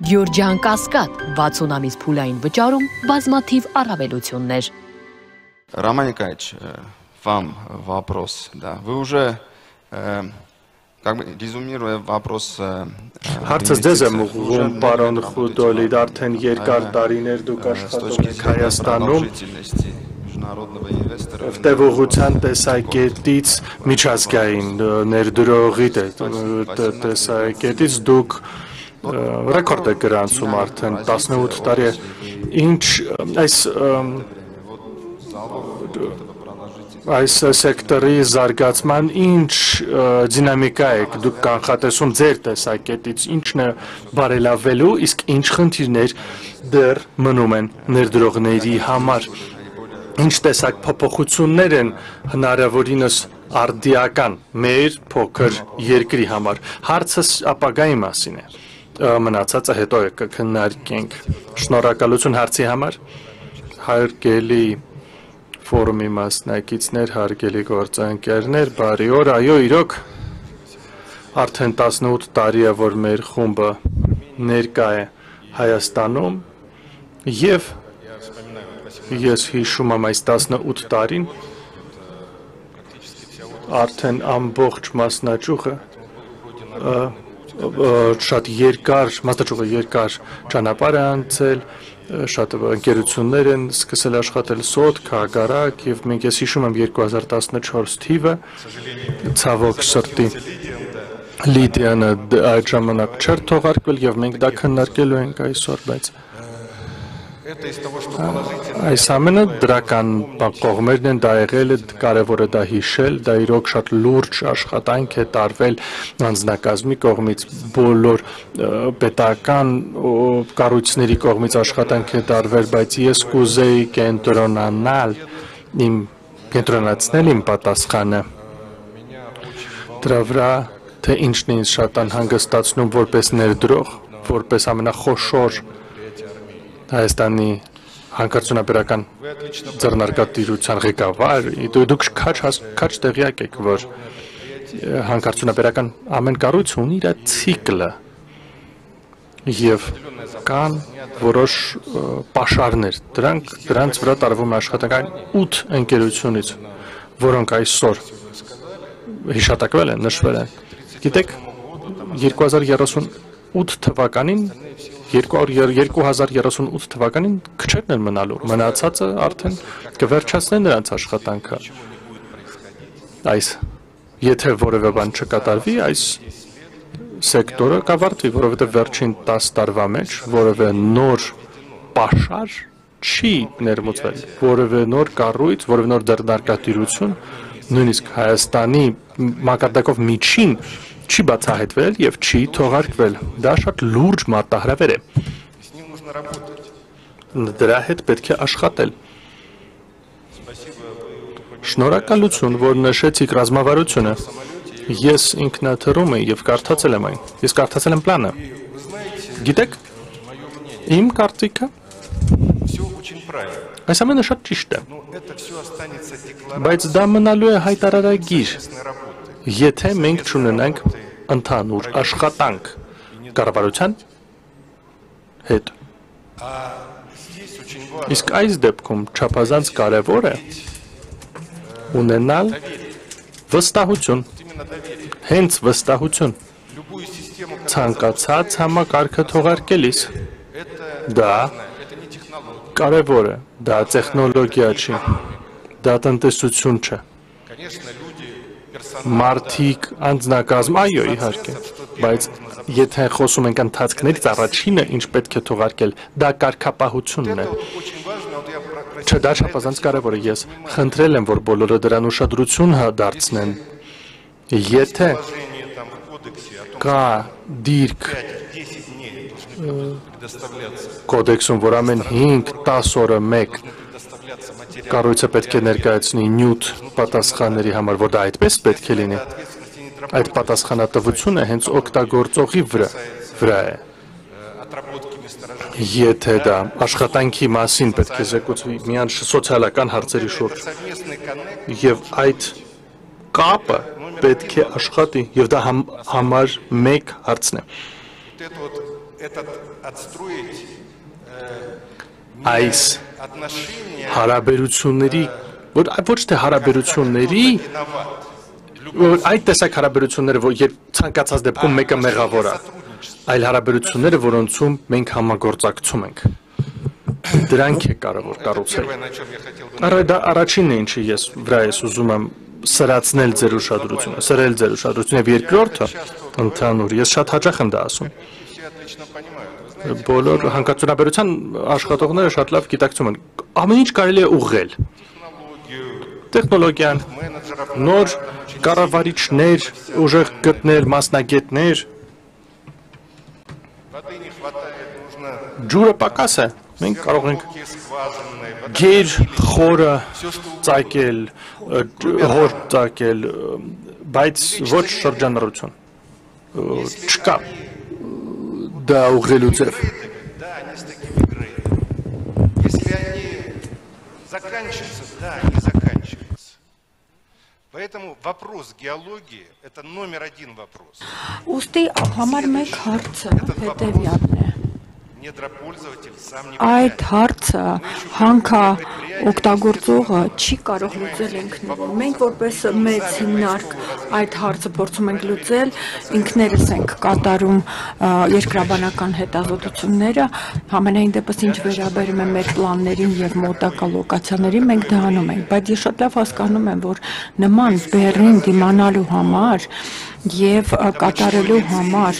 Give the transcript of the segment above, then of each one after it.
Գյորջյան Կասկադ 60 ամիս փուլային վճարում բազմաթիվ առավելություններ. Роман Николаевич, вам вопрос, да. Вы уже, как бы резюмируя вопрос... Հարցս ձեզ եմ ուղղում, պարոն Խուդոլիդ, արդեն երկար տարիներ դուք աշխատում եք Հայաստանում, տևողության տեսակետից միջազգային ներդրողի տեսակետից դուք ռեկորդ եք գրանցում արդեն 18 տարի է, ինչ այս սեկտորի զարգացման ինչ դինամիկա եք դուք կանխատեսում ձեր տեսակետից, ինչն է բարելավելու, իսկ ինչ խնդիրներ դեռ մնում են ներդրողների համար, ինչ տեսակ փոփոխություններ են հնարավորինս արդիական մեր փոքր երկրի համար, հարցս ապագայի մասին է, մնացածը հետո կքննարկենք, շնորհակալություն հարցի համար, հարգելի ֆորումի մասնակիցներ, հարգելի գործընկերներ, բարի օր, այո, իրոք, արդեն 18 տարի է, որ մեր խումբը ներկա է Հայաստանում և ես հիշում եմ այս 18 տարին, արդեն ամբողջ մասնաճյուղը շատ երկար ճանապարհ է անցել, շատ ընկերություններ են սկսել աշխատել սոտ, քահագարակ և մենք ես հիշում եմ 2014 թիվը, ցավոք սրտի Լիդիանը այդ ժամանակ չէր թողարկվել և մենք դա քննարկելու ենք այսօր, բայց այս ամենը դրական կողմերն են, դա եղել է, կարևոր է դա հիշել, դա իրոք շատ լուրջ աշխատանք է տարվել անձնակազմի կողմից, բոլոր պետական կառույցների կողմից աշխատանք է տարվել, բայց ես կուզեի կենտրոնացնել իմ պատասխանը դրա վրա, թե ինչն ինձ շատ անհանգստացնում որպես ներդրող, որպես ամենախոշոր Հայաստանի հանքարդյունաբերական ձեռնարկատիրության ղեկավար, դուք քաջ տեղյակ եք, որ հանքարդյունաբերական ամեն կառույց ունի իր ցիկլը և կան որոշ պաշարներ, դրանց վրա տարվում է աշխատանք 8 ընկերությունից, որոնք այսօր հիշատակվել են, նշվել են, գիտեք, 2038 թվականին 2038 թվականին քչերն են մնալու, մնացածը արդեն կվերջացնեն նրանց աշխատանքը, եթե որևէ բան չկատարվի, այս սեկտորը կավարտվի, որովհետև վերջին 10 տարվա մեջ որևէ նոր պաշար չի ներմուծվել, որևէ նոր կառույց, որևէ նոր ձեռնարկատիրություն, նույնիսկ Հայաստանի մակարդակով միջին չի բացահայտվել և չի թողարկվել, դա շատ լուրջ մարտահրավեր է, դրա հետ պետք է աշխատել, շնորհակալություն, որ նշեցիք ռազմավարությունը, ես ինքնաթռում եմ և կարդացել եմ այն, ես կարդացել եմ պլանը, գիտեք, իմ կարծիքը, այս ամենը շատ ճիշտ է, բայց դա մնալու է հայտարարագիր, եթե մենք չունենանք ընդհանուր աշխատանք կառավարության հետ, իսկ այս դեպքում չափազանց կարևոր է ունենալ վստահություն, հենց վստահություն, ցանկացած համակարգը թողարկելիս, դա կարևոր է, դա տեխնոլոգիա չի, դա տնտեսություն չէ, մարդիկ, անձնակազմ, այո, իհարկե, բայց եթե խոսում ենք ընթացքներից առաջինը, ինչ պետք է թողարկել, դա կարգապահությունն է, չէ, դա չափազանց կարևոր է, ես խնդրել եմ, որ բոլորը դրան ուշադրություն դարձնեն, եթե կա դիրք կոդեքսում, որ ամեն 5-10 օրը մեկ կառույցը պետք է ներկայացնի նյութ պատասխանների համար, որ դա այդպես պետք է լինի, այդ պատասխանատվությունը հենց օգտագործողի վրա է, եթե դա աշխատանքի մասին պետք է զեկուցվի միայն սոցիալական հարցերի շուրջ, և այդ կապը պետք է աշխատի, և դա համար մեկ հարցն է, այս հարաբերությունների, որ ոչ թե հարաբերությունների, որ այդ տեսակ հարաբերությունները, որ երբ ցանկացած դեպքում մեկը մեղավոր է, այլ հարաբերությունները, որոնցում մենք համագործակցում ենք։ Դրանք է կարևոր կառուցել։ Դա առաջինն է, ինչի ես վրա ես ուզում եմ սրացնել ձեր ուշադրությունը, սրել ձեր ուշադրությունը, եւ երկրորդը ընդհանուր, ես շատ հաճախ եմ դա ասում։ Բոլոր հանգամանության աշխատողները շատ լավ գիտակցում են, ամեն ինչ կարելի է ուղղել։ Տեխնոլոգիան, նոր կառավարիչներ, ուժեղ գտնել մասնագետներ։ Ջուրը պակաս է, մենք կարող ենք գեր խորը ծակել, հոր ծակել, բայց ոչ շրջանառություն։ Չկա դա ուղղելու ձև։ Поэтому вопрос геологии – это номер один вопрос. Ոստի համար մեկ հարցը հետևյալն է։ Այդ հարցը հանքա օգտագործողը չի կարող լուծել ինքնուրույն։ Մենք որպես մեծ հիմնարկ այդ հարցը փորձում ենք լուծել, ինքներս ենք կատարում երկրաբանական հետազոտությունները, համենայն դեպս ինչ վերաբերում է մեր պլաններին եւ մոտակա լոկացիաներին, մենք դա անում ենք, բայց ես շատ լավ հասկանում եմ, որ նման բեռին դիմանալու համար եւ կատարելու համար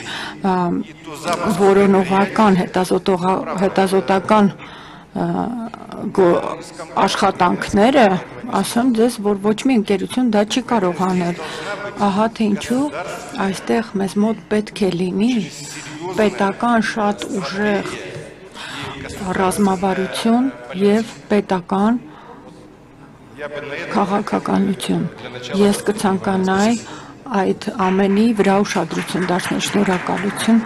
որոնողական հետազոտական աշխատանքները, ասեմ ձեզ, որ ոչ մի ընկերություն դա չի կարող անել։ Ահա թե ինչու այստեղ մեզ մոտ պետք է լինի պետական շատ ուժեղ ռազմավարություն եւ պետական քաղաքականություն։ Ես կցանկանայի այդ ամենի վրա ուշադրություն դարձնել։ Շնորհակալություն։